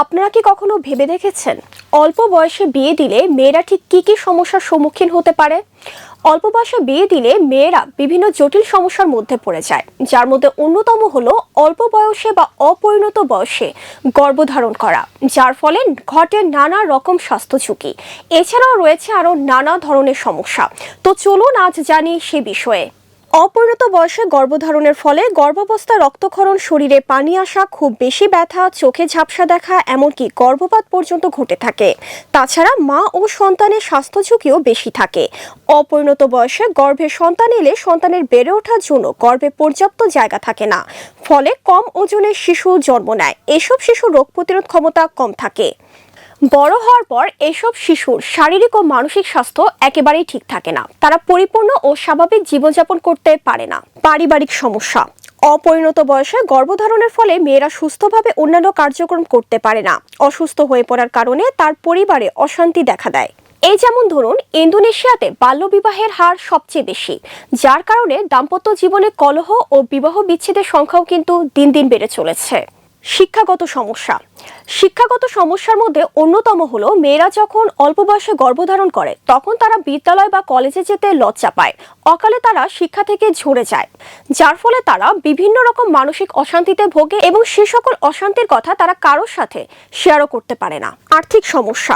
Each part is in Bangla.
আপনারা কি কখনো ভেবে দেখেছেন অল্প বয়সে বিয়ে দিলে মেয়েরা ঠিক কি কি সমস্যার সম্মুখীন হতে পারে? অল্প বয়সে বিয়ে দিলে মেয়েরা বিভিন্ন জটিল সমস্যার মধ্যে পড়ে যায়, যার মধ্যে অন্যতম হলো অল্প বয়সে বা অপরিণত বয়সে গর্ভধারণ করা, যার ফলে ঘটে নানা রকম স্বাস্থ্য ঝুঁকি। এছাড়াও রয়েছে আরো নানা ধরনের সমস্যা। তো চলুন আজ জানি সে বিষয়ে। অপরিণত বয়সে গর্ভধারণের ফলে গর্ভাবস্থায় রক্তক্ষরণ, শরীরে পানি আসা, খুব বেশি ব্যথা, চোখে ঝাপসা দেখা, এমনকি গর্ভপাত পর্যন্ত ঘটে থাকে। তাছাড়া মা ও সন্তানের স্বাস্থ্য ঝুঁকিও বেশি থাকে। অপরিণত বয়সে গর্ভে সন্তান এলে সন্তানের বেড়ে ওঠার জন্য গর্ভে পর্যাপ্ত জায়গা থাকে না, ফলে কম ওজনের শিশু জন্ম নেয়। এসব শিশুর রোগ প্রতিরোধ ক্ষমতা কম থাকে। বড় হওয়ার পর এসব শিশুর শারীরিক ও মানসিক স্বাস্থ্য একেবারেই ঠিক থাকে না, তারা পরিপূর্ণ ও স্বাভাবিক জীবনযাপন করতে পারে না। পারিবারিক সমস্যা। অপরিণত বয়সে গর্ভধারণের ফলে মেয়েরা সুস্থভাবে অন্যান্য কার্যক্রম করতে পারে না। অসুস্থ হয়ে পড়ার কারণে তার পরিবারে অশান্তি দেখা দেয়। এই যেমন ধরুন, ইন্দোনেশিয়াতে বাল্যবিবাহের হার সবচেয়ে বেশি, যার কারণে দাম্পত্য জীবনে কলহ ও বিবাহ বিচ্ছেদের সংখ্যাও কিন্তু দিন দিন বেড়ে চলেছে। শিক্ষাগত সমস্যা। শিক্ষাগত সমস্যার মধ্যে অন্যতম হলো মেয়েরা যখন অল্প বয়সে গর্ভধারণ করে তখন তারা বিদ্যালয় বা কলেজে যেতে লজ্জা পায়। অকালে তারা শিক্ষা থেকে ঝরে যায়, যার ফলে তারা বিভিন্ন রকম মানসিক অশান্তিতে ভোগে এবং সে সকল অশান্তির কথা তারা কারোর সাথে শেয়ারও করতে পারে না। আর্থিক সমস্যা।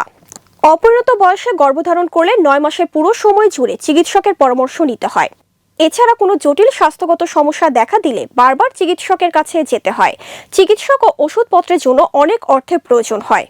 অপরিণত বয়সে গর্ভধারণ করলে 9 মাসের পুরো সময় জুড়ে চিকিৎসকের পরামর্শ নিতে হয়। এছাড়া কোনো জটিল স্বাস্থ্যগত সমস্যা দেখা দিলে বারবার চিকিৎসকের কাছে যেতে হয়। চিকিৎসক ও ওষুধপত্রের জন্য অনেক অর্থের প্রয়োজন হয়।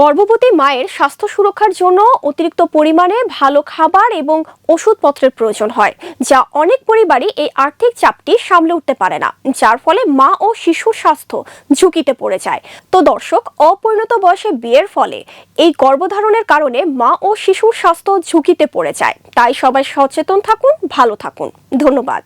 গর্ভবতী মায়ের স্বাস্থ্য সুরক্ষার জন্য অতিরিক্ত পরিমাণে ভালো খাবার এবং ওষুধপত্রের প্রয়োজন হয়, যা অনেক পরিবারই এই আর্থিক চাপটি সামলে উঠতে পারে না, যার ফলে মা ও শিশুর স্বাস্থ্য ঝুঁকিতে পড়ে যায়। তো দর্শক, অপরিণত বয়সে বিয়ের ফলে এই গর্ভধারণের কারণে মা ও শিশুর স্বাস্থ্য ঝুঁকিতে পড়ে যায়। তাই সবাই সচেতন থাকুন, ভালো থাকুন। ধন্যবাদ।